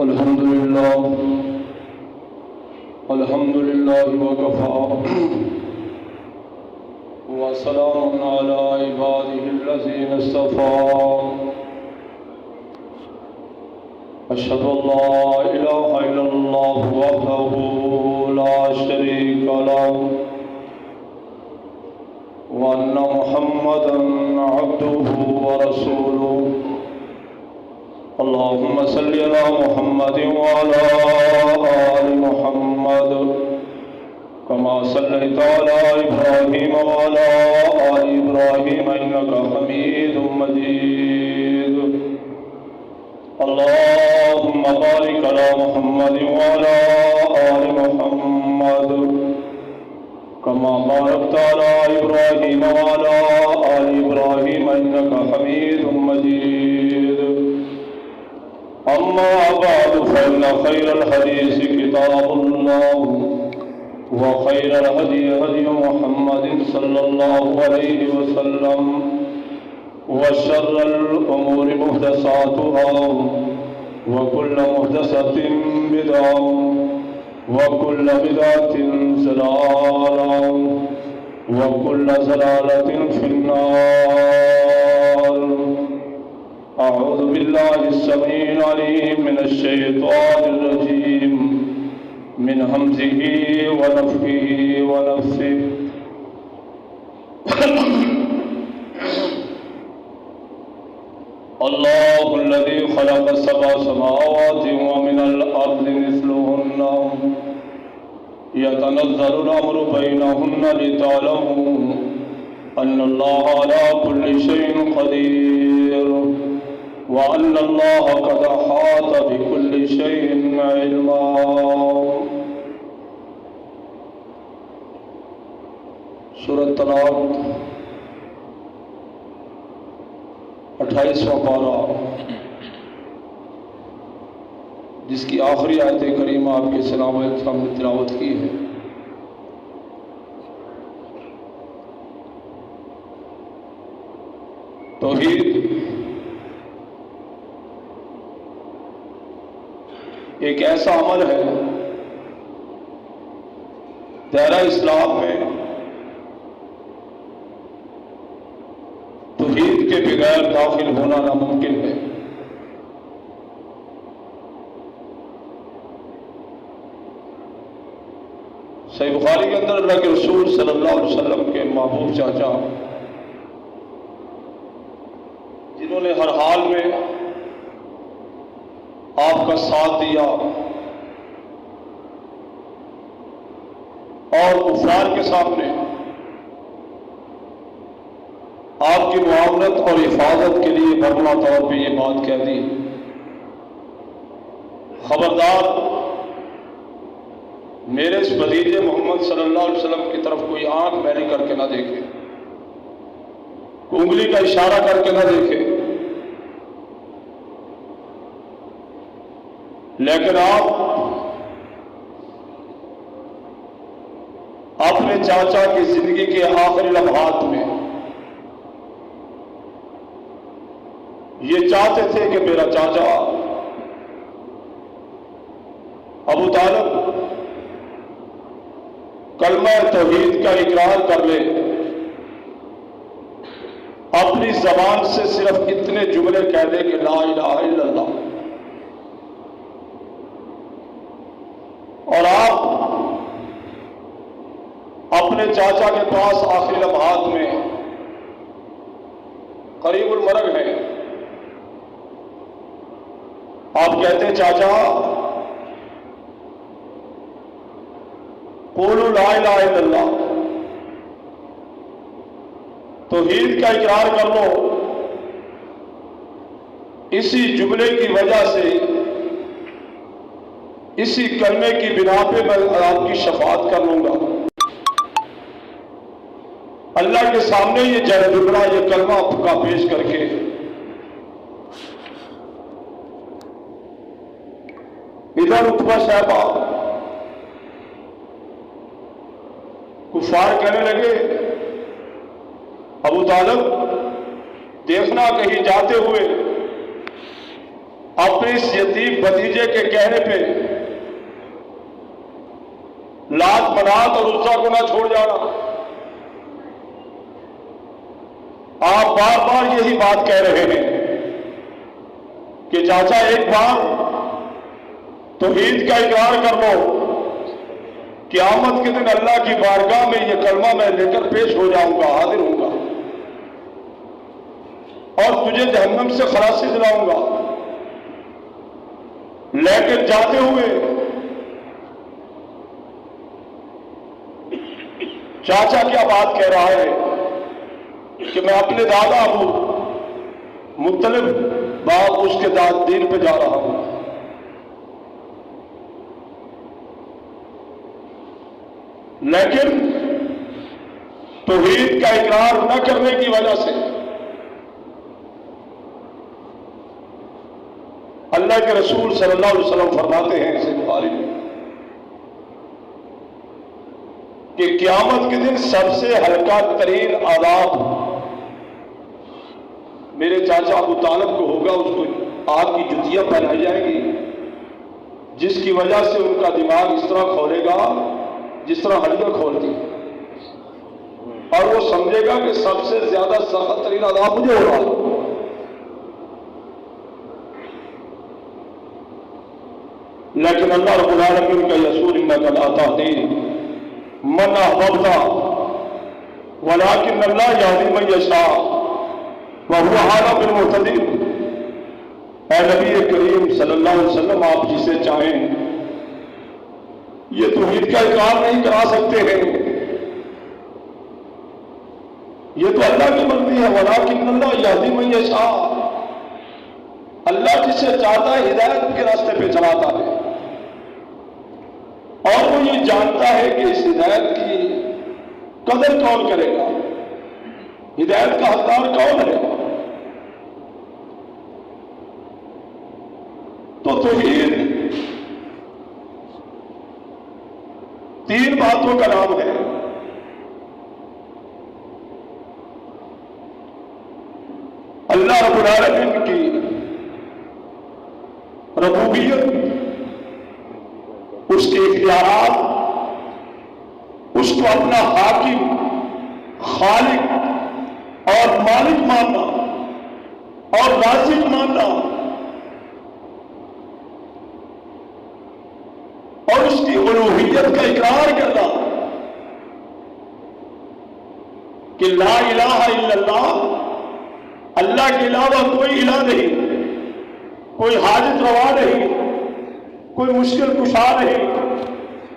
الحمد لله وكفى وسلام على عباده الذين اصطفى أشهد أن لا إله إلا الله وحده لا شريك له وأن محمدا عبده ورسوله اللهم صل على محمد وعلى آل محمد كما صليت على إبراهيم وعلى آل إبراهيم إنك حميد مجيد اللهم بارك على محمد وعلى آل محمد كما باركت على إبراهيم وعلى آل إبراهيم إنك حميد مجيد أما بعد فإن خير الحديث كتاب الله وخير الهدي هدي محمد صلى الله عليه وسلم وشر الأمور محدثاتها وكل محدثة بدعة وكل بدعة ضلالة وكل ضلالة في النار. أعوذ بالله السميع العليم من الشيطان الرجيم من همزه ونفخه ونفثه. الله الذي خلق سبع سماوات ومن الأرض مثلهن يتنزل الأمر بينهن لتعلموا أن الله على كل شيء قدير وأن الله قد أحاط بكل شيء علما. سورۃ طلاق 28واں پارہ جس کی آخری آیت کریمہ آپ کے سامنے تلاوت کی ہے. توحید ایک ایسا عمل ہے دائرہ اسلام میں توحید کے بغیر داخل ہونا ناممکن ہے. صحیح بخاری کے اندر اللہ کے رسول صلی اللہ علیہ وسلم کے محبوب چاچا جنہوں نے ہر حال میں آپ کا ساتھ دیا اور کفار کے سامنے آپ کی معاونت اور حفاظت کے لیے برہنہ طور پہ یہ بات کہہ دی، خبردار میرے اس بھتیجے محمد صلی اللہ علیہ وسلم کی طرف کوئی آنکھ میلی کر کے نہ دیکھے، انگلی کا اشارہ کر کے نہ دیکھے، لیکن آپ اپنے چاچا کی زندگی کے آخری لمحات میں یہ چاہتے تھے کہ میرا چاچا ابو طالب کلمہ توحید کا اقرار کر لے، اپنی زبان سے صرف اتنے جملے کہہ دے کہ لا الہ الا اللہ، اور آپ اپنے چاچا کے پاس آخری لمحات میں قریب المرگ ہیں، آپ کہتے ہیں چاچا قولوا لا الہ الا اللہ، توحید کا اقرار کر لو، اسی جملے کی وجہ سے، اسی کلمے کی بنا پہ میں آپ کی شفاعت کر لوں گا. اللہ کے سامنے یہ جبرا یہ کلمہ کا پیش کر کے ادھر عتبہ صاحبہ کفار کہنے لگے ابو طالب دیکھنا کہیں جاتے ہوئے اپنے اس یتیم بھتیجے کے کہنے پہ لات منات اور عزا کو نہ چھوڑ جانا. آپ بار بار یہی بات کہہ رہے ہیں کہ چاچا ایک بار توحید کا اقرار کر لو، قیامت کے دن اللہ کی بارگاہ میں یہ کلمہ میں لے کر پیش ہو جاؤں گا، حاضر ہوں گا اور تجھے جہنم سے خلاصی دلاؤں گا. لیکن جاتے ہوئے چاچا کیا بات کہہ رہا ہے کہ میں اپنے دادا ابو مطلب باپ اس کے داد دین پہ جا رہا ہوں. لیکن توحید کا اقرار نہ کرنے کی وجہ سے اللہ کے رسول صلی اللہ علیہ وسلم فرماتے ہیں اسے بخاری میں کہ قیامت کے دن سب سے ہلکا ترین عذاب میرے چاچا ابو طالب کو ہوگا. اس کو آگ کی جوتیاں پہنائی جائیں گی جس کی وجہ سے ان کا دماغ اس طرح کھولے گا جس طرح ہڈیاں کھولتی، اور وہ سمجھے گا کہ سب سے زیادہ سخت ترین عذاب مجھے ہو رہا ہے. لیکن اللہ رب العالمین کا یسور انک لا تہدی من احببت ولکن اللہ یہدی من یشاء وہو اعلم بالمہتدین. اے نبی کریم صلی اللہ علیہ وسلم، آپ جسے چاہیں یہ توحید کا اقرار نہیں کرا سکتے ہیں، یہ تو اللہ کی مرضی ہے. ولکن اللہ یہدی من یشاء، اللہ جسے چاہتا ہے ہدایت کے راستے پہ چلاتا ہے، اور وہ یہ جانتا ہے کہ اس ہدایت کی قدر کون کرے گا، ہدایت کا حقدار کون ہے. تو توحید تین باتوں کا نام ہے. اللہ رب العالمین کی ربوبیت، اس کے اختیارات، اس کو اپنا حاکم، خالق اور مالک ماننا اور رازق ماننا، اور اس کی الوہیت کا اقرار کرنا کہ لا الہ الا اللہ، اللہ کے علاوہ کوئی الہ نہیں، کوئی حاجت روا نہیں، کوئی مشکل کشا نہیں،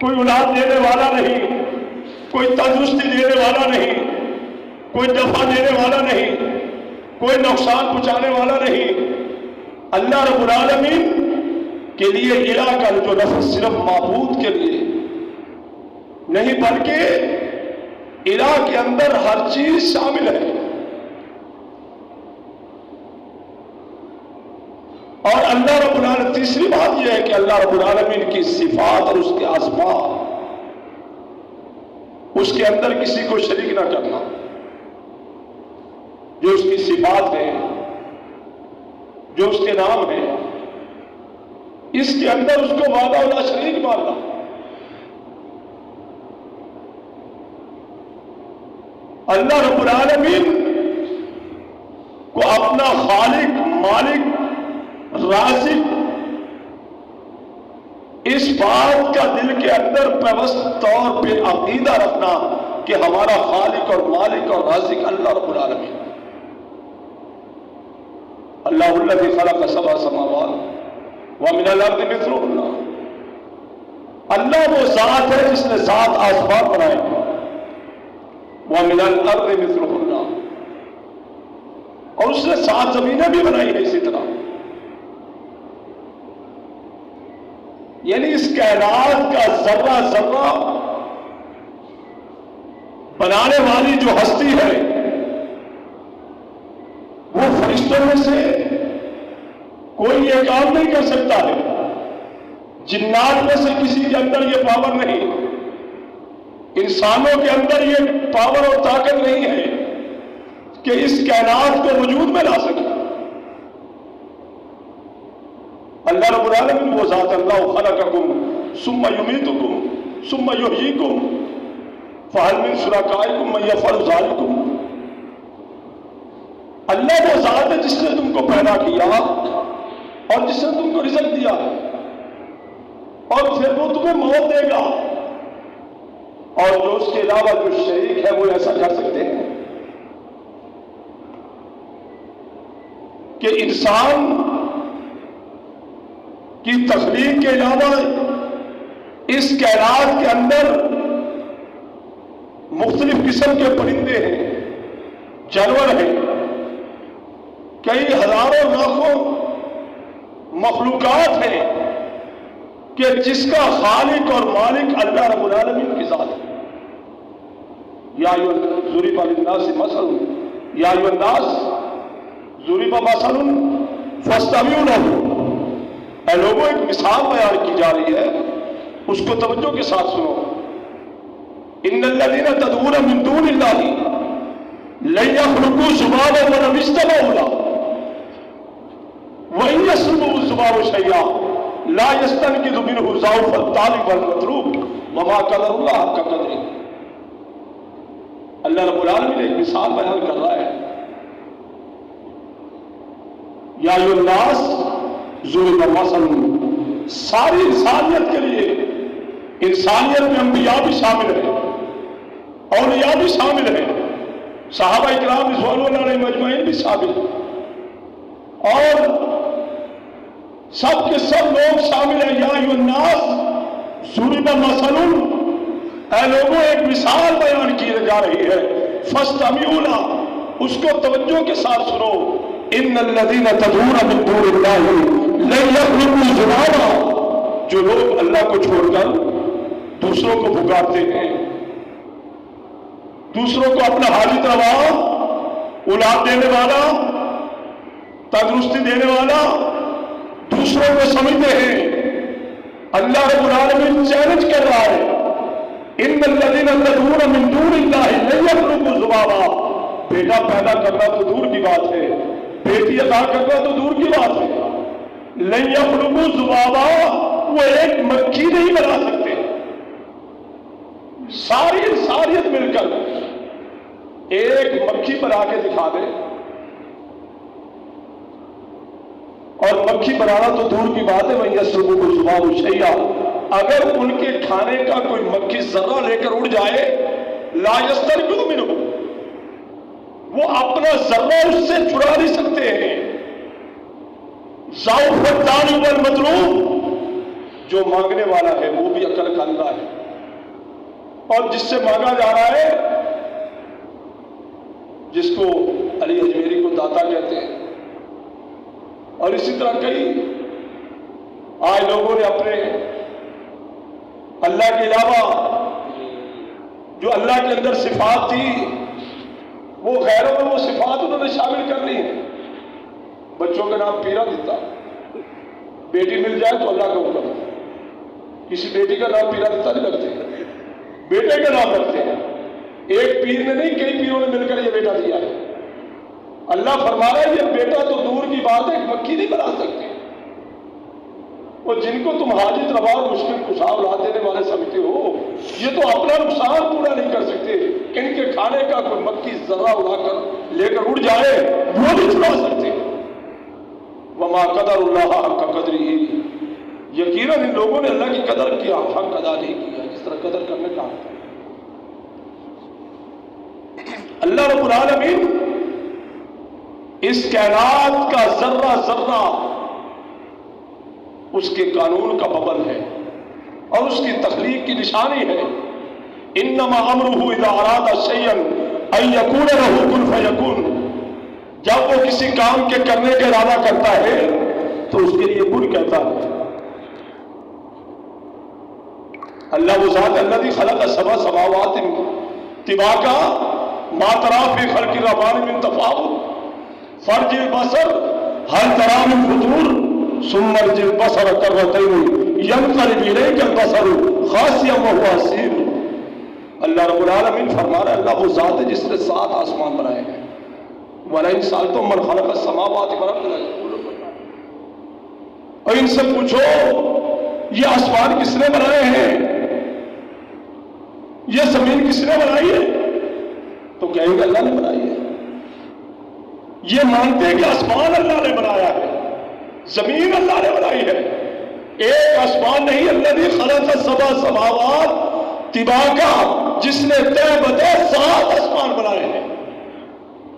کوئی اولاد دینے والا نہیں، کوئی تندرستی دینے والا نہیں، کوئی دفع دینے والا نہیں، کوئی نقصان پہنچانے والا نہیں. اللہ رب العالمین کے لیے الہ کا جو لفظ صرف معبود کے لیے نہیں بلکہ الہ کے اندر ہر چیز شامل ہے. اور اللہ رب العالمین، تیسری بات یہ ہے کہ اللہ رب العالمین کی صفات اور اس کے اسماء، اس کے اندر کسی کو شریک نہ کرنا. جو اس کی صفات ہیں، جو اس کے نام ہیں، اس کے اندر اس کو وحدہ لا شریک ماننا. اللہ رب العالمین کو اپنا خالق، مالک، رازق اس بات کا دل کے اندر پیوست طور پہ عقیدہ رکھنا کہ ہمارا خالق اور مالک اور رازق اللہ رب العالمین. اللہ الذی خلق سبع سماوات ومن الارض مثلہن، اللہ وہ ذات ہے جس نے 7 آسمان بنائے ہیں. ومن الارض مثلہن، اور اس نے 7 زمینیں بھی بنائی ہیں اسی طرح. یعنی اس کائنات کا ذرہ ذرہ بنانے والی جو ہستی ہے وہ فرشتوں میں سے کوئی یہ کام نہیں کر سکتا ہے. جنات میں سے کسی کے اندر یہ پاور نہیں، انسانوں کے اندر یہ پاور اور طاقت نہیں ہے کہ اس کائنات کو وجود میں لا سکے. وہ ذات اللہ خلقکم ثم یمیتکم ثم یحییکم فہل من شرکائکم من یفعل ذلکم۔ اللہ وہ ذات ہے جس نے تم کو پیدا کیا اور جس نے تم کو رزق دیا اور پھر وہ تمہیں موت دے گا، اور جو اس کے علاوہ جو شریک ہے وہ ایسا کر سکتے ہیں کہ انسان کی تخلیق کے علاوہ اس کائنات کے اندر مختلف قسم کے پرندے ہیں، جانور ہیں، کئی ہزاروں لاکھوں مخلوقات ہیں کہ جس کا خالق اور مالک اللہ رب العالمین کی ذات ہے۔ یا ضرب للناس مثل یا ایھا الناس ضرب مثل فاستمعوا له، اے لوگوں ایک مثال بیان کی جا رہی ہے، اس کو توجہ کے ساتھ سنو۔ ان الذين تدعون من دون الله لن يخلقوا ذبابا ولو اجتمعوا له وإن يسلبهم الذباب شيئا لا يستنقذ منه ضعف الطالب والمطلوب وما قدر الله حق قدره۔ اللہ رب العالمین ایک مثال بیان کر رہا ہے، یا ایھا الناس ضرب مثل، ساری انسانیت کے لیے، انسانیت میں انبیاء بھی شامل ہیں، اولیاء بھی شامل ہیں، صحابہ اکرام رضوان اللہ علیہم اجمعین بھی شامل ہیں، اور سب کے سب لوگ شامل ہیں۔ یا ایھا الناس ضرب مثل، اے لوگوں ایک مثال بیان کی جا رہی ہے، فاستمعوا لہ، اس کو توجہ کے ساتھ سنو۔ ان الذین تدعون من دون اللہ لن یخلقوا ذبابا، جو لوگ اللہ کو چھوڑ کر دوسروں کو پکارتے ہیں، دوسروں کو اپنا حاجت روا، اولاد دینے والا، تندرستی دینے والا دوسروں کو سمجھتے ہیں، اللہ رب العالمین چیلنج کر رہا ہے، ان الذین تدعون من دون اللہ لن یخلقوا ذبابا، بیٹا پیدا کرنا تو دور کی بات ہے، بیٹی عطا کرنا تو دور کی بات ہے، لن یخلقوا ذبابا، وہ ایک مکھی نہیں بنا سکتے۔ ساری انسانیت مل کر ایک مکھی بنا کے دکھا دے، اور مکھی بنانا تو دور کی بات ہے، وَإِن يَسْلُبْهُمُ الذُّبَابُ شَيْئًا، اگر ان کے کھانے کا کوئی مکھی ذرہ لے کر اڑ جائے، لا يَسْتَنقِذُ مِنْهُ، وہ اپنا ذرہ اس سے چرا نہیں سکتے ہیں۔ ضعف الطالب والمطلوب، جو مانگنے والا ہے وہ بھی عقل کا اندھا ہے، اور جس سے مانگا جا رہا ہے، جس کو علی اجمیری کو داتا کہتے ہیں، اور اسی طرح کئی آج لوگوں نے اپنے اللہ کے علاوہ جو اللہ کے اندر صفات تھی، وہ غیروں میں وہ صفات انہوں نے شامل کر لی ہیں۔ بچوں کا نام پیرا دیتا، بیٹی مل جائے تو اللہ کا حکم، کسی بیٹی کا نام پیرا دیتا نہیں رکھتے، بیٹے کا نام رکھتے ہیں۔ ایک پیر نے نہیں، کئی پیروں نے مل کر یہ بیٹا دیا ہے۔ اللہ فرما رہا ہے یہ بیٹا تو دور کی بات ہے، ایک مکھی نہیں بنا سکتے، اور جن کو تم حاجت روا اور مشکل کشا اولاد دینے والے سمجھتے ہو، یہ تو اپنا نقصان پورا نہیں کر سکتے، ان کے کھانے کا کوئی مکھی ذرہ اڑا کر لے کر اڑ جائے وہ نہیں چھڑا سکتے۔ وما قدر اللہ حق قدرہ، یقیناً ان لوگوں نے اللہ کی قدر کیا، حق ادا نہیں کیا جس طرح قدر کرنے کا حق ہے۔ اللہ رب العالمین اس کائنات کا ذرہ ذرہ اس کے قانون کا پابند ہے اور اس کی تخلیق کی نشانی ہے۔ انما امرہ اذا اراد شیئا ان یکون لہ کن فیکون، جب وہ کسی کام کے کرنے کا ارادہ کرتا ہے تو اس کے لیے کن کہتا ہے۔ اللہ وہ ذات الذی خلق سبع سماوات طباقا ما تری فی خلق الرحمن من تفاوت فرجع البصر هل تری من فطور ثم ارجع البصر کرتين ينقلب اليك البصر خاسئا وهو حسير۔ اللہ رب العالمین فرما رہا ہے اللہ وہ ذات ہے جس نے 7 آسمان بنائے ہیں، وَلَئِن سَأَلْتُم مَّنْ خَلَقَ السَّمَاوَاتِ وَالْأَرْضَ، اور اور ان سے پوچھو یہ آسمان کس نے بنائے ہیں، یہ زمین کس نے بنائی ہے، تو کہیں گے اللہ نے بنائی ہے۔ یہ مانتے ہیں کہ آسمان اللہ نے بنایا ہے، زمین اللہ نے بنائی ہے، ایک آسمان نہیں، اللہ نے خلق سبع سماوات طباقا، جس نے طے بتے 7 آسمان بنائے ہیں۔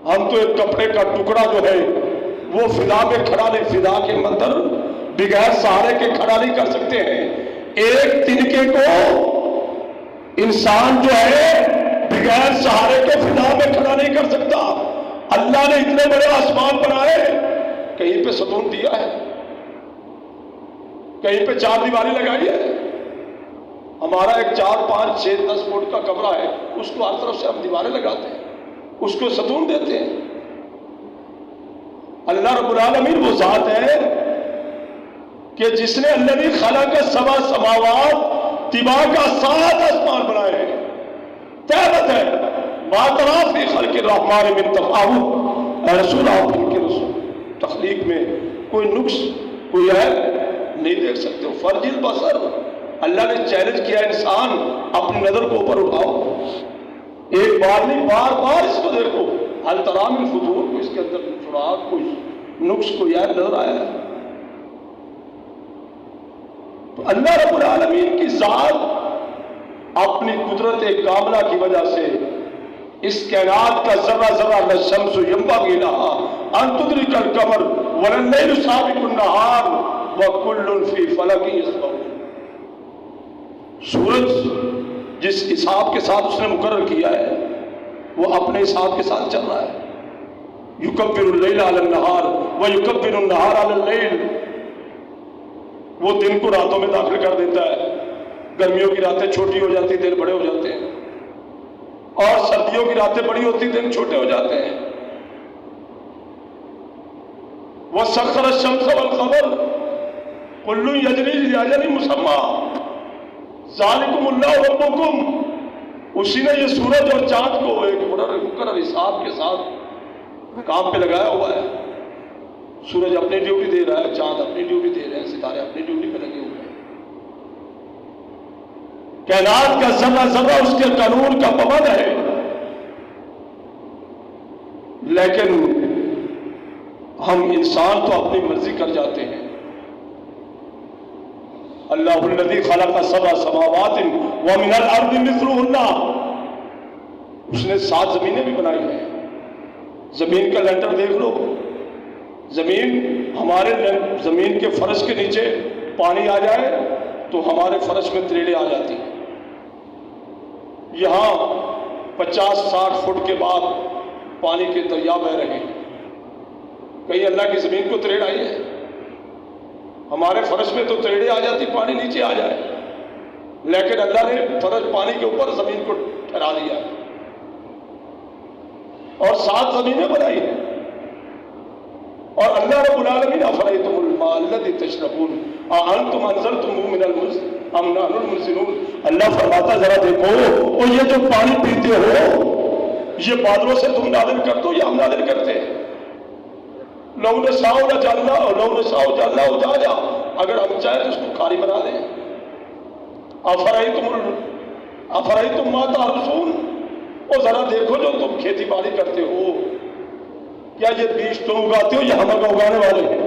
ہم تو ایک کپڑے کا ٹکڑا جو ہے وہ فضا میں کھڑا نہیں، فضا کے مندر بغیر سہارے کے کھڑا نہیں کر سکتے ہیں۔ ایک تنکے کو انسان جو ہے بغیر سہارے کے فضا میں کھڑا نہیں کر سکتا۔ اللہ نے اتنے بڑے آسمان بنائے، کہیں پہ ستون دیا ہے، کہیں پہ 4 دیواری لگائی ہے۔ ہمارا ایک 4 5 6 10 فٹ کا کمرہ ہے، اس کو ہر طرف سے ہم دیواریں لگاتے ہیں، اس کو ستون دیتے ہیں۔ اللہ رب العالمین وہ ذات ہے کہ جس نے الذی خلق سبع سماوات طباقا 7 آسمان بنائے ہیں۔ تابت ہے ما تری فی خلق الرحمن من تفاوت، اے رسول آپ کے رسول تخلیق میں کوئی نقص کوئی ہے نہیں دیکھ سکتے ہو۔ فرج البصر، اللہ نے چیلنج کیا انسان اپنی نظر کو اوپر اٹھاؤ، ایک بار نہیں بار بار اس کو دیکھو، حل تری من فطور، کو اس کے اندر سراغ کوئی نقص کوئی ہے نظر آیا ہے؟ تو اللہ رب العالمین کی ذات اپنی قدرت کاملہ کی وجہ سے اس کائنات کا ذرہ ذرہ نہ شمس ینبغی لہا ان تدرک القمر ولا اللیل سابق النہار وکل فی فلک یسبحون۔ سورج جس حساب کے ساتھ اس نے مقرر کیا ہے وہ اپنے حساب کے ساتھ چل رہا ہے۔ یکبر اللیل علی النہار ویکبر النہار علی اللیل، وہ دن کو راتوں میں داخل کر دیتا ہے، گرمیوں کی راتیں چھوٹی ہو جاتی دن بڑے ہو جاتے ہیں، اور سردیوں کی راتیں بڑی ہوتی دن چھوٹے ہو جاتے ہیں۔ وسخر الشمس والقمر کل یجری لاجل مسمى ذالکم اللہ ربکم، اسی نے یہ سورج اور چاند کو ایک مقرر حساب کے ساتھ کام پہ لگایا ہوا ہے۔ سورج اپنی ڈیوٹی دے رہا ہے، چاند اپنی ڈیوٹی دے رہے ہیں، ستارے اپنی ڈیوٹی پہ لگے ہوئے ہیں۔ کائنات کا ذرہ ذرہ اس کے قانون کا پابند ہے، لیکن ہم انسان تو اپنی مرضی کر جاتے ہیں۔ اللہ الذی خلق سبع سماوات ومن الارض مثلہن، اس نے 7 زمینیں بھی بنائی ہیں۔ زمین کا لینٹر دیکھ لو، زمین ہمارے زمین کے فرش کے نیچے پانی آ جائے تو ہمارے فرش میں تریڑے آ جاتی ہیں۔ یہاں 50-60 فٹ کے بعد پانی کے دریا بہ رہے ہیں، کہیں اللہ کی زمین کو تریڑ آئی ہے؟ ہمارے فرش میں تو تریڑے آ جاتی پانی نیچے آ جائے، لیکن اللہ نے فرش پانی کے اوپر زمین کو ٹھہرا دیا اور 7 زمینیں بنائی ہیں۔ اور اللہ رب العالمین افرأیتم الماء الذی تشربون اانتم انزلتموہ من المزن ام نحن المنزلون، اللہ فرماتا ذرا دیکھو اور یہ جو پانی پیتے ہو یہ بادلوں سے تم نازل کرتے ہو یا ہم نازل کرتے ہیں؟ لو نشاء لجعلناہ لو نشاء جعلناہ اجاجا، اگر ہم چاہیں تو اس کو کھاری بنا دیں۔ افرأیتم ما تحرثون، اور ذرا دیکھو جو تم کھیتی باڑی کرتے ہو، کیا یہ بیج تم اگاتے ہو یا ہم اگانے والے ہیں؟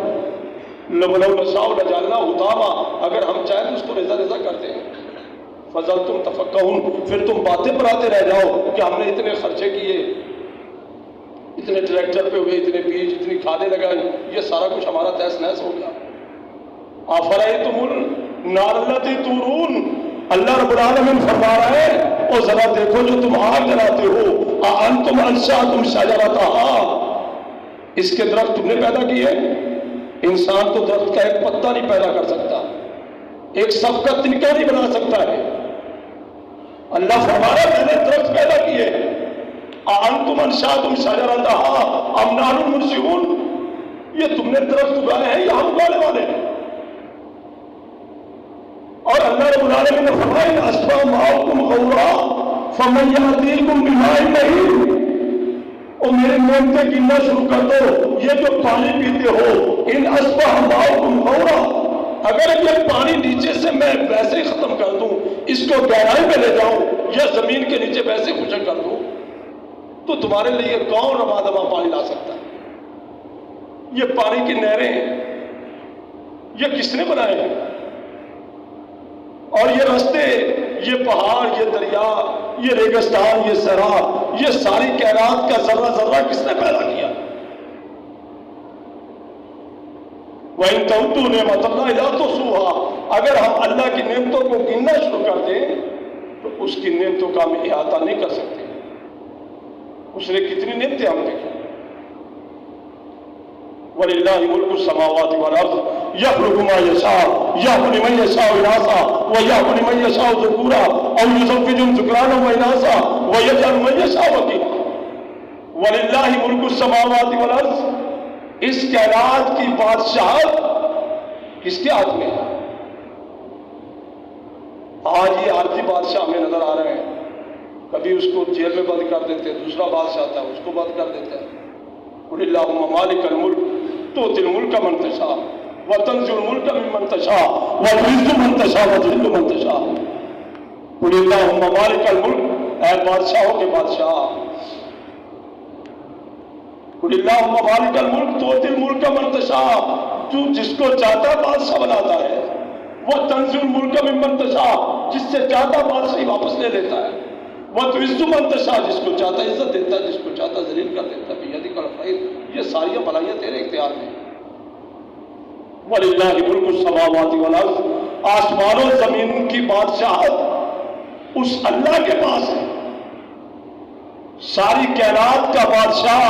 لو نشاء لجعلناہ حطاما، اگر ہم چاہیں تو اس کو ریزہ ریزہ کرتے ہیں۔ فظلتم تفکہون، پھر تم باتیں بناتے رہ جاؤ کہ ہم نے اتنے خرچے کیے، اتنے ٹریکٹر پہ ہوئے، اتنے بیج، اتنی کھادیں لگائی، یہ سارا کچھ ہمارا تہس نہس ہو گیا۔ افرأیتم النار التی تورون، اللہ رب العالمین فرما رہا ہے اور ذرا دیکھو جو تم آگ جلاتے ہو، اانتم انشأتم شجرتہا، اس کے درخت تم نے پیدا کیے؟ انسان تو درخت کا ایک پتا نہیں پیدا کر سکتا، ایک صف کا تنکا نہیں بنا سکتا ہے۔ اللہ فرما رہا ہے میں نے درخت پیدا کیے، اانتم انشأتم شجرتہا ام نحن المنشئون، یہ تم نے درخت اگائے ہیں یا ہم اگانے والے ہیں؟ اور اللہ رب العالمین نے فرمایا اصبح ماؤکم غورا فمن یأتیکم بماء مہین، اور میری نعمتیں گننا شروع کر دو، یہ جو پانی پیتے ہو ان اصبح ماؤکم غورا، اگر یہ پانی نیچے سے میں ویسے ہی ختم کر دوں، اس کو گہرائی میں لے جاؤں یا زمین کے نیچے ویسے خشک کر دوں، تو تمہارے لیے کون رواں دواں پانی لا سکتا ہے؟ یہ پانی کی نہریں یہ کس نے بنائے ہیں؟ اور یہ راستے، یہ پہاڑ، یہ دریا، یہ ریگستان، یہ صحرا، یہ ساری کائنات کا ذرہ ذرہ کس نے پیدا کیا؟ وَإِن تَعُدُّوا نِعْمَتَ اللَّهِ لَا تُحْصُوهَا، اگر ہم اللہ کی نعمتوں کو گننا شروع کر دیں تو اس کی نعمتوں کا ہم احاطہ نہیں کر سکتے۔ اس نے کتنی نعمتیں ہم پہ کی۔ وَلِلَّهِ مُلْكُ السَّمَاوَاتِ وَالْأَرْضِ يَخْلُقُ مَا يَشَاءُ يَهَبُ لِمَن يَشَاءُ إِنَاثًا وَيَهَبُ لِمَن يَشَاءُ ذُكُورًا أَوْ يُزَوِّجُهُمْ ذُكْرَانًا وَإِنَاثًا وَيَجْعَلُ مَن يَشَاءُ عَقِيمًا۔ وَلِلَّهِ مُلْكُ السَّمَاوَاتِ وَالْأَرْضِ، اس کائنات کی بادشاہت کس کے ہاتھ میں ہے؟ آج یہ عارضی بادشاہ ہمیں نظر آ رہے ہیں، کبھی اس کو جیل میں بند کر دیتے ہیں، دوسرا بادشاہ آتا ہے اس کو بند کر دیتے ہیں۔ قُلِ اللَّهُمَّ مَالِكَ الْمُلْكِ تُؤْتِي الْمُلْكَ مَن تَشَاءُ وَتَنزِعُ الْمُلْكَ مِمَّن تَشَاءُ وَتُعِزُّ مَن تَشَاءُ وَتُذِلُّ مَن تَشَاءُ۔ قُلِ اللَّهُمَّ مَالِكَ الْمُلْكِ، اے بادشاہوں کے بادشاہ، قُلِ اللَّهُمَّ مَالِكَ الْمُلْكِ تُؤْتِي الْمُلْكَ مَن تَشَاءُ، تو جس کو چاہتا بادشاہ بناتا ہے، وَتَنزِعُ الْمُلْكَ مِمَّن تَشَاءُ، جس سے چاہتا بادشاہی واپس لے لیتا ہے، وَتُعِزُّ مَن تَشَاءُ، جس کو چاہتا عزت دیتا ہے، جس کو چاہتا ذلیل کر دیتا ہے، بِیَدِکَ الْخَیْرُ، یہ ساری بھلائیاں تیرے اختیار میں۔ وَلِلَّهِ مُلْكُ السَّمَاوَاتِ وَالْأَرْضِ، آسمان و زمین کی بادشاہت اس اللہ کے پاس ہے۔ ساری کائنات کا بادشاہ،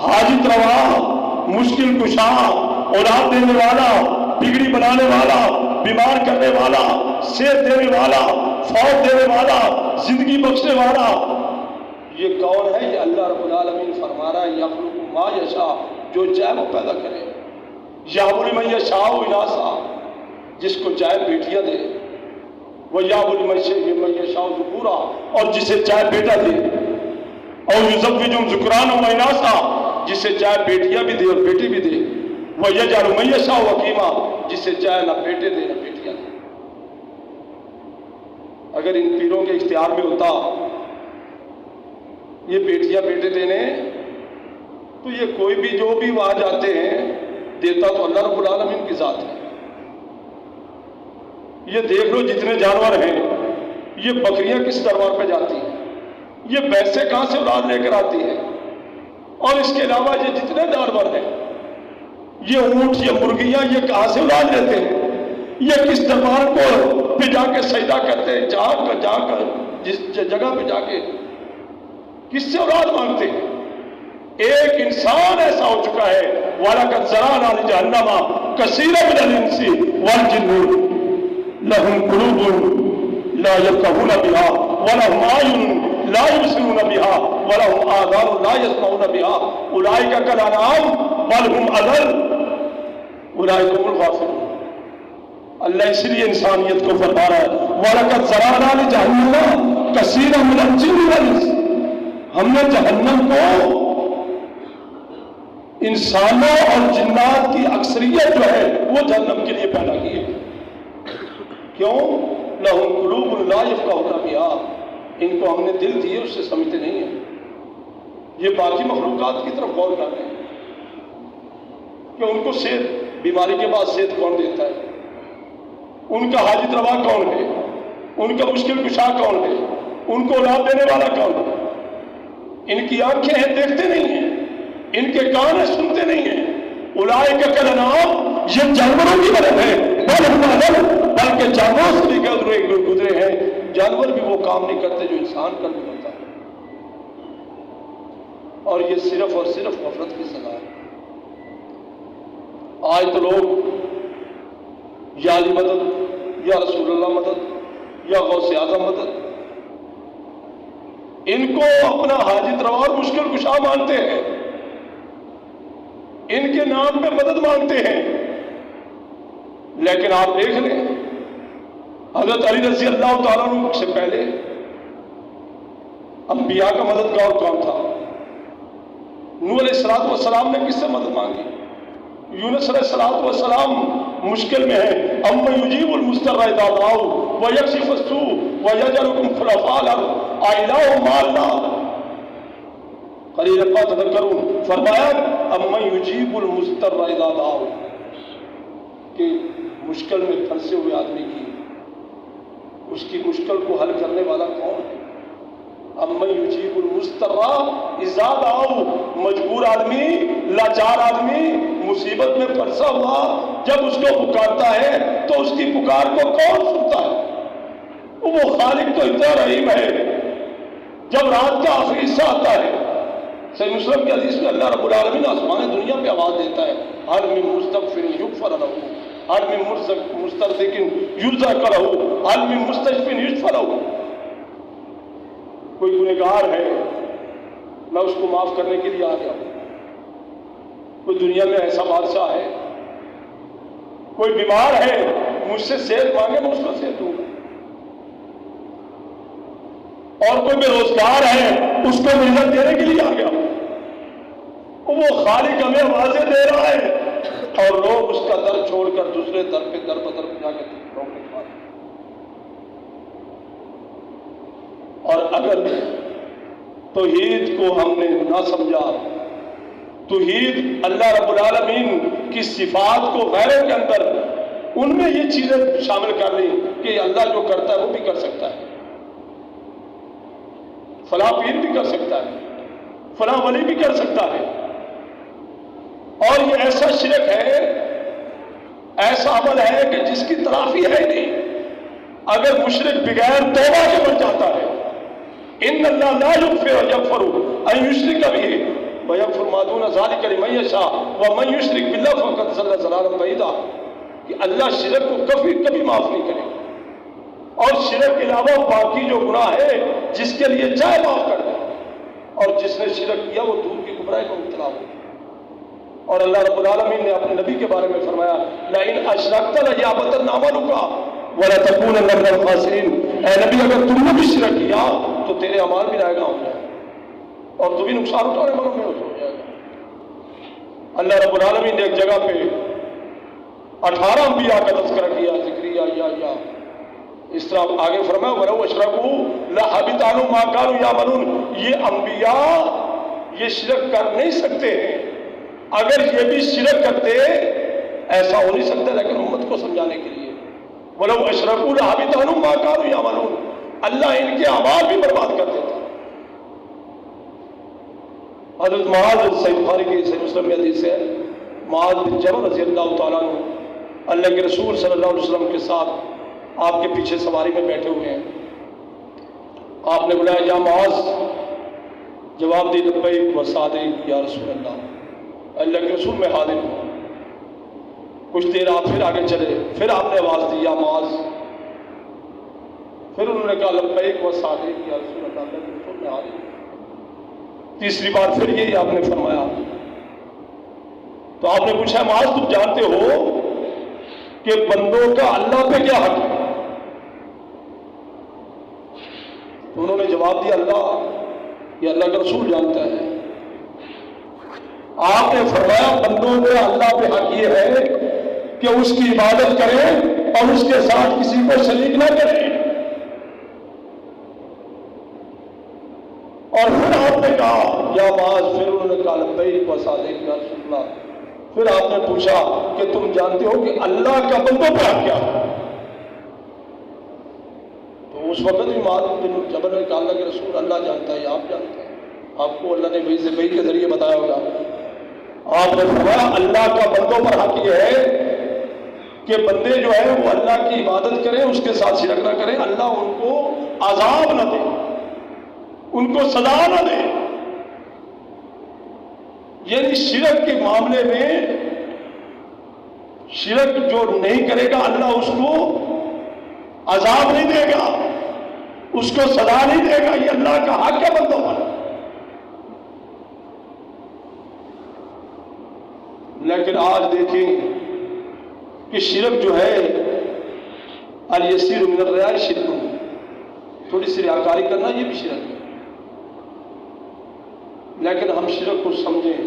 حاجت روا، مشکل کشا، اولاد دینے والا، بگڑی بنانے والا، بیمار کرنے والا، صحت دینے والا، فوت دینے والا، زندگی بخشنے والا، یہ کون ہے؟ یہ اللہ رب العالمین فرما رہا ہے یخلق ما یشاء، جو چاہے وہ پیدا کرے۔ یہب لمن یشاء اناثا، جس کو چاہے بیٹیاں دے، ویہب لمن یشاء ذکورا، اور جسے چاہے بیٹا دے، اور یزوجہم ذکرانا و اناثا، جسے چاہے بیٹیاں بھی دے اور بیٹی بھی دے، ویجعل من یشاء عقیما، جسے چاہے نہ بیٹے دے نہ بیٹیاں دے۔ اگر ان پیروں کے اختیار میں ہوتا یہ بیٹیاں بیٹے دینے، تو یہ کوئی بھی جو بھی وہاں جاتے ہیں دیتا تو اللہ رب العالمین کی ذات ہے۔ یہ دیکھ لو جتنے جانور ہیں، یہ بکریاں کس دربار پہ جاتی ہیں، یہ بھینسیں کہاں سے اولاد لے کر آتی ہیں، اور اس کے علاوہ یہ جتنے جانور ہیں، یہ اونٹ، یہ مرغیاں، یہ کہاں سے اولاد لیتے ہیں، یہ کس دربار کو پہ جا کے سجدہ کرتے ہیں، جا کر جس جگہ پہ جا کے کس سے اولاد مانگتے ہیں۔ ایک انسان ایسا ہو چکا ہے، وَلَقَدْ ذَرَأْنَا لِجَهَنَّمَ كَثِيرًا مِنَ الْإِنسِ وَالْجِنِّ لَهُمْ قُلُوبٌ لَا يَفْقَهُونَ بِهَا وَلَهُمْ أَعْيُنٌ لَا يُبْصِرُونَ بِهَا وَلَهُمْ آذَانٌ لَا يَسْمَعُونَ بِهَا أُولَٰئِكَ كَالْأَنْعَامِ بَلْ هُمْ أَضَلُّ أُولَٰئِكَ هُمُ الْغَافِلُونَ۔ اللہ اس لیے انسانیت کو فرما رہا ہے وَلَقَدْ ذَرَأْنَا لِجَهَنَّمَ كَثِيرًا مِنَ الْجِنِّ وَالْإِنسِ، ہم نے جہنم کو انسانوں اور جنات کی اکثریت جو ہے وہ جہنم کے لیے پیدا کی ہے۔ کیوں؟ لَهُمْ قُلُوبٌ لَا يَفْقَهُونَ بِهَا، ان کو ہم نے دل دیے اس سے سمجھتے نہیں ہیں۔ یہ باقی مخلوقات کی طرف غور کر رہے ہیں کہ ان کو صحت، بیماری کے بعد صحت کون دیتا ہے، ان کا حاجت روا کون ہے، ان کا مشکل کشا کون ہے، ان کو اولاد دینے والا کون ہے۔ ان کی آنکھیں ہیں دیکھتے نہیں ہیں، ان کے کان ہیں سنتے نہیں ہیں۔ اولئک کالانعام، یہ جانوروں کی طرح ہے، بل ہم اضل، بلکہ جانوروں سے بھی گزرے ہیں۔ جانور بھی وہ کام نہیں کرتے جو انسان کر بھی کرتا ہے، اور یہ صرف اور صرف غفلت کی سزا ہے۔ آج تو لوگ یا علی مدد، یا رسول اللہ مدد، یا غوث اعظم مدد، ان کو اپنا حاجت روا اور مشکل کشا مانتے ہیں، ان کے نام پہ مدد مانگتے ہیں۔ لیکن آپ دیکھ لیں حضرت علی رضی اللہ تعالیٰ عنہ سے پہلے انبیاء کا مددگار کون تھا؟ نوح علیہ السلام نے کس سے مدد مانگی؟ یونس علیہ السلام مشکل میں ہے، اَمَّن يُجِيبُ الْمُضْطَرَّ إِذَا دَعَاهُ وَيَكْشِفُ السُّوءَ وَيَجْعَلُكُمْ خُلَفَاءَ الْأَرْضِ أَإِلَٰهٌ مَّعَ اللَّهِ قَلِيلًا مَا تَذَكَّرُونَ۔ فرمایا اَمَّن يُجِيبُ الْمُضْطَرَّ إِذَا دَعَاهُ کہ مشکل میں پھنسے ہوئے آدمی کی اس کی مشکل کو حل کرنے والا کون ہے؟ اَمَّن يُجِيبُ الْمُضْطَرَّ إِذَا دَعَاهُ مجبور آدمی، لاچار آدمی، مصیبت میں پھنسا ہوا جب اس کو پکارتا ہے تو اس کی پکار کو کون سنتا ہے؟ وہ خالق تو اتنا رحیم ہے، جب رات کا آخری حصہ آتا ہے، صحیح مسلم کی حدیث میں اللہ رب العالمین آسمان دنیا پہ آواز دیتا ہے، ہر من مستغفر یغفر لہ، ہر من مسترزق یرزق لہ، ہر من مستشفی یشفی لہ۔ کوئی گنہگار ہے، میں اس کو معاف کرنے کے لیے آ گیا ہوں۔ کوئی دنیا میں ایسا بادشاہ ہے، کوئی بیمار ہے، مجھ سے صحت مانگے میں اس کو صحت دوں گا، اور کوئی بے روزگار ہے اس کو محنت دینے کے لیے آ گیا ہوں۔ وہ خالق ہمیں آوازیں دے رہا ہے اور لوگ اس کا در چھوڑ کر دوسرے در پہ در بدر پہ جا کے روکنے کے بعد، اور اگر توحید کو ہم نے نہ سمجھا، توحید اللہ رب العالمین کی صفات کو غیروں کے اندر ان میں یہ چیزیں شامل کر لی کہ اللہ جو کرتا ہے وہ بھی کر سکتا ہے، فلاں پیر بھی کر سکتا ہے، فلاں ولی بھی کر سکتا ہے، اور یہ ایسا شرک ہے، ایسا عمل ہے کہ جس کی تلافی ہے نہیں۔ اگر مشرک بغیر توبہ کے بن جاتا ہے، ان اللہ لا یغفر یغفر ان یشرک بہ ویغفر ما دون ذلک لمن یشاء ومن یشرک باللہ فقد ضل ضلالا بعیدا، کہ اللہ شرک کو کبھی معاف نہیں کرے گا، اور شرک کے علاوہ باقی جو گناہ ہے جس کے لیے چاہے معاف کر دے، اور جس نے شرک کیا وہ دور کی گمراہی میں مبتلا ہو۔ اور اللہ رب العالمین نے اپنے نبی کے بارے میں فرمایا لئن اشرکت لیحبطن عملک ولتکونن من الخاسرین، اے نبی اگر تم نے بھی شرک کیا تو تیرے اعمال بھی ناکام ہو جائے اور تو بھی نقصان اٹھانے والوں میں ہو جائے گا۔ اللہ رب العالمین نے ایک جگہ پہ 18 انبیاء کا تذکرہ کیا، ذکریہ یا اس طرح آگے فرمایا وَلَوْ أَشْرَكُوا لَحَبِطَ عَنْهُمْ مَا كَانُوا يَعْمَلُونَ۔ یہ انبیاء یہ شرک کر نہیں سکتے، اگر یہ بھی شرک کرتے ایسا ہو نہیں سکتا، لیکن امت کو سمجھانے کے لیے وَلَوْ أَشْرَكُوا لَحَبِطَ عَنْهُمْ مَا كَانُوا يَعْمَلُونَ، اللہ ان کے اعمال بھی برباد کر دیتا۔ حضرت معاذ صحیح بخاری کی صحیح مسلم میں حدیث ہے، معاذ بن جبل رضی اللہ تعالیٰ عنہ اللہ کے رسول صلی اللہ علیہ وسلم کے ساتھ آپ کے پیچھے سواری میں بیٹھے ہوئے ہیں، آپ نے بلایا یا معاذ، جواب دی لبیک و صادق یا رسول اللہ کے رسول میں حاضر ہوں۔ کچھ دیر آپ پھر آگے چلے، پھر آپ نے آواز دی یا معاذ، پھر انہوں نے کہا لبیک و صادق یا رسول اللہ کے رسول میں حاضر ہوں۔ تیسری بار پھر یہی آپ نے فرمایا، تو آپ نے پوچھا معاذ تم جانتے ہو کہ بندوں کا اللہ پہ کیا حق ہے؟ تو انہوں نے جواب دیا اللہ، یہ اللہ کا رسول جانتا ہے۔ آپ نے فرمایا بندوں کا اللہ پہ حق یہ ہے کہ اس کی عبادت کریں اور اس کے ساتھ کسی کو شریک نہ کریں، اور پھر آپ نے کہا یا معاذ، پھر انہوں نے کہا لبیک و صادق یا رسول اللہ، پھر آپ نے پوچھا کہ تم جانتے ہو کہ اللہ کا بندوں پر حق کیا ہے؟ تو اس وقت بھی معاذ بن جبل نے کہا اللہ کے رسول اللہ جانتا ہے، آپ جانتے ہیں، آپ کو اللہ نے وحی کے ذریعے بتایا ہوگا۔ آپ نے فرمایا اللہ کا بندوں پر حق یہ ہے کہ بندے جو ہیں وہ اللہ کی عبادت کریں، اس کے ساتھ شرک نہ کریں، اللہ ان کو عذاب نہ دے، ان کو سزا نہ دے۔ یعنی شرک کے معاملے میں شرک جو نہیں کرے گا اللہ اس کو عذاب نہیں دے گا، اس کو سزا نہیں دے گا، یہ اللہ کا حق ہے بندوں پر۔ لیکن آج دیکھیں کہ شرک جو ہے الیسیر من الریاء شرک، تھوڑی سی ریاکاری کرنا یہ بھی شرک ہے، لیکن ہم شرک کو سمجھیں،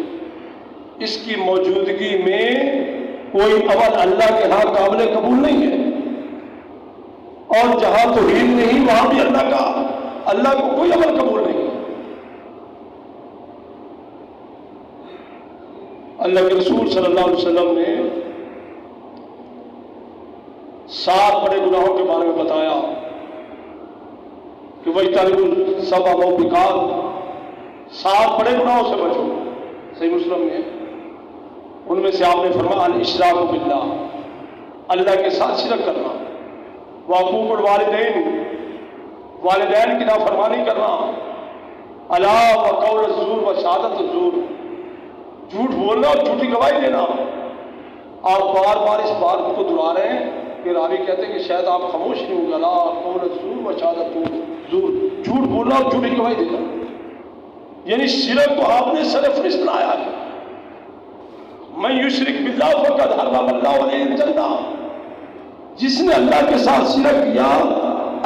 اس کی موجودگی میں کوئی عمل اللہ کے ہاں قابل قبول نہیں ہے، اور جہاں توحید نہیں وہاں بھی اللہ کو کوئی عمل قبول نہیں ہے۔ اللہ کے رسول صلی اللہ علیہ وسلم نے 7 بڑے گناہوں کے بارے میں بتایا کہ وَاجْتَنِبُوا السَّبْعَ الْمُوبِقَاتِ، 7 بڑے گناہوں سے بچو۔ صحیح مسلم میں ان میں سے آپ نے فرمایا الاشراک باللہ، اللہ کے ساتھ شرک کرنا، وعقوق الوالدین، والدین کی نافرمانی کرنا، الا وقول الزور وشہادت الزور، جھوٹ بولنا اور جھوٹی گواہی دینا۔ آپ بار بار اس بات کو دہرا رہے ہیں کہ راوی کہتے ہیں کہ شاید آپ خاموش نہیں ہوں گے، الا وقول الزور وشہادت الزور، جھوٹ بولنا اور جھوٹی گواہی دینا، یعنی شرک کو آپ نے سر فہرست بنایا ہے۔ من یشرک باللہ فقد حرم اللہ علیہ الجنہ، جس نے اللہ کے ساتھ شرک کیا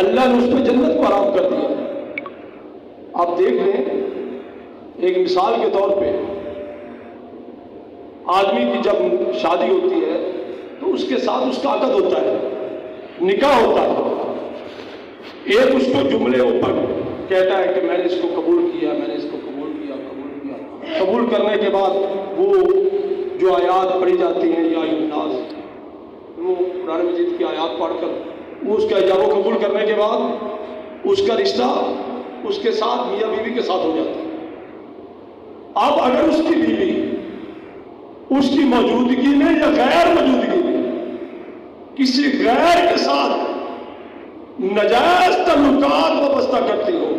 اللہ نے اس پہ جنت کو حرام کر دیا۔ آپ دیکھ لیں، ایک مثال کے طور پہ آدمی کی جب شادی ہوتی ہے تو اس کے ساتھ اس کا عقد ہوتا ہے، نکاح ہوتا ہے۔ ایک اس کو جملے اوپر کہتا ہے کہ میں نے اس کو قبول کیا، میں نے اس کو قبول کیا۔ قبول کرنے کے بعد وہ جو آیات پڑھی جاتی ہیں یا الناس، وہ قرآن مجید کی آیات پڑھ کر وہ اس کا ایجاب و قبول کرنے کے بعد اس کا رشتہ اس کے ساتھ میاں بیوی کے ساتھ ہو جاتا ہے۔ اب اگر اس کی بیوی اس کی موجودگی میں یا غیر موجودگی میں کسی غیر کے ساتھ نجائز تعلقات وابستہ کرتی ہو،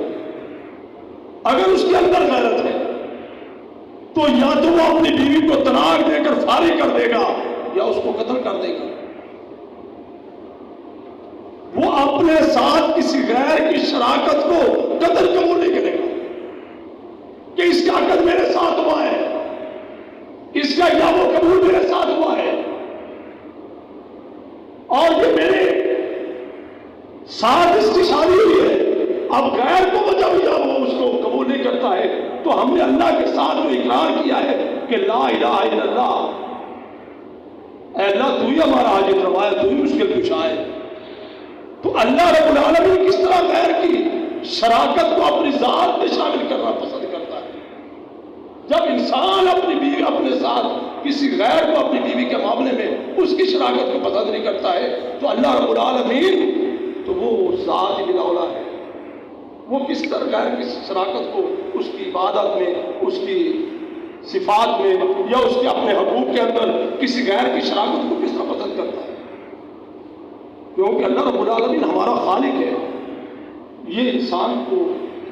اگر اس کے اندر غیرت ہے تو یا تو وہ اپنی بیوی کو طلاق دے کر فارغ کر دے گا یا اس کو قتل کر دے گا۔ وہ اپنے ساتھ کسی غیر کی شراکت کو قتل قبول نہیں کرے گا کہ اس کا عقد میرے ساتھ ہوا ہے، اس کا ایجاب و قبول میرے ساتھ ہوا ہے اور یہ میرے ساتھ اس کی شادی ہوئی ہے۔ اب غیر کو جب وہ اس کو قبول نہیں کرتا ہے تو ہم نے اللہ کے ساتھ جو اقرار کیا ہے کہ لا الہ الا اللہ، اے اللہ تو ہی ہمارا حاجت روا ہے، تو ہی مشکل کشا ہے۔ تو اللہ رب العالمین کس طرح غیر کی شراکت کو اپنی ذات میں شامل کرنا پسند کرتا ہے؟ جب انسان اپنی بیوی اپنے ساتھ کسی غیر کو اپنی بیوی کے معاملے میں اس کی شراکت کو پسند نہیں کرتا ہے تو اللہ رب العالمین تو وہ ذات بلا اولا ہے، وہ کس طرح غیر کی شراکت کو اس کی عبادت میں، اس کی صفات میں یا اس کے اپنے حقوق کے اندر کسی غیر کی شراکت کو کس طرح پسند کرتا ہے؟ کیونکہ اللہ رب العالمین ہمارا خالق ہے، یہ انسان کو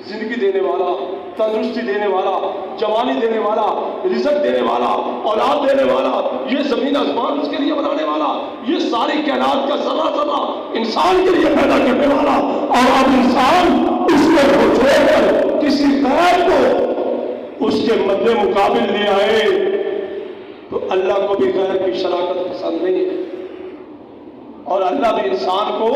زندگی دینے والا، تندرستی دینے والا، جوانی دینے والا، رزق دینے والا، اولاد دینے والا، یہ زمین آسمان اس کے لیے بنانے والا، یہ ساری کائنات کا ذرہ ذرہ انسان کے لیے پیدا کرنے والا، اور اب انسان اس کو چھوڑ کر کسی غیر کو اس کے مد مقابل لے آئے تو اللہ کو بھی غیر کی شراکت پسند نہیں ہے، اور اللہ بھی انسان کو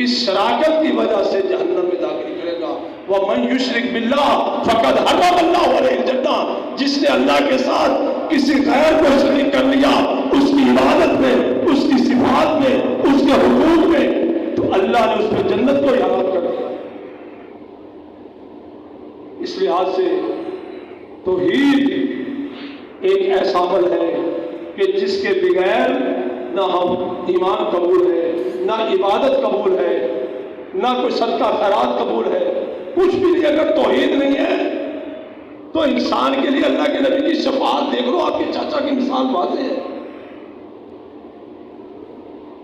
اس شراکت کی وجہ سے جہنم میں داخل کرے گا۔ وَمَن يُشْرِكْ بِاللَّهِ فَقَدْ حَرَّمَ اللَّهُ عَلَيْهِ الْجَنَّةَ، جس نے اللہ کے ساتھ کسی غیر کو شریک کر لیا اس کی عبادت میں، اس کی صفات میں، اس کے حقوق میں، تو اللہ نے اس پہ جنت کو حرام کر دیا۔ اس لحاظ سے توحید ایک ایسا عمل ہے کہ جس کے بغیر نہ ہم ایمان قبول ہے، نہ عبادت قبول ہے، نہ کوئی صدقہ خیرات قبول ہے، کچھ بھی نہیں۔ اگر توحید نہیں ہے تو انسان کے لیے اللہ کے نبی کی شفاعت دیکھ لو، آپ کے چاچا کی مثال واضح ہے۔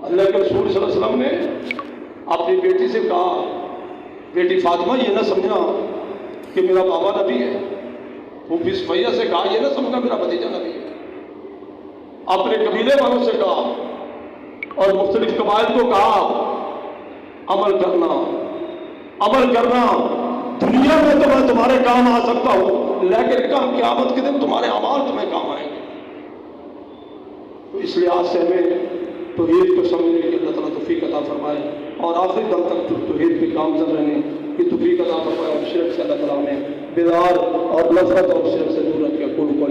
اللہ کے رسول صلی اللہ علیہ وسلم نے اپنی بیٹی سے کہا، بیٹی فاطمہ یہ نہ سمجھنا کہ میرا بابا نبی ہے، وہ پھر سفیہ سے کہا یہ نہ سمجھنا میرا بھتیجا نبی ہے، اپنے قبیلے والوں سے کہا اور مختلف قبائل کو کہا عمل کرنا، دنیا میں تو میں تمہارے کام آ سکتا ہوں لیکن کم قیامت کے دن تمہارے اعمال تمہیں کام آئیں گے۔ تو اس لحاظ سے ہمیں توحید کو سمجھنے کی اللہ تعالیٰ توفیق عطا فرمائے اور آخری دم تک توحید پہ کامزن رہنے کی توفیق عطا فرمائے، اور شرک سے اللہ تعالیٰ ہمیں بیدار اور نفرت اور شرک سے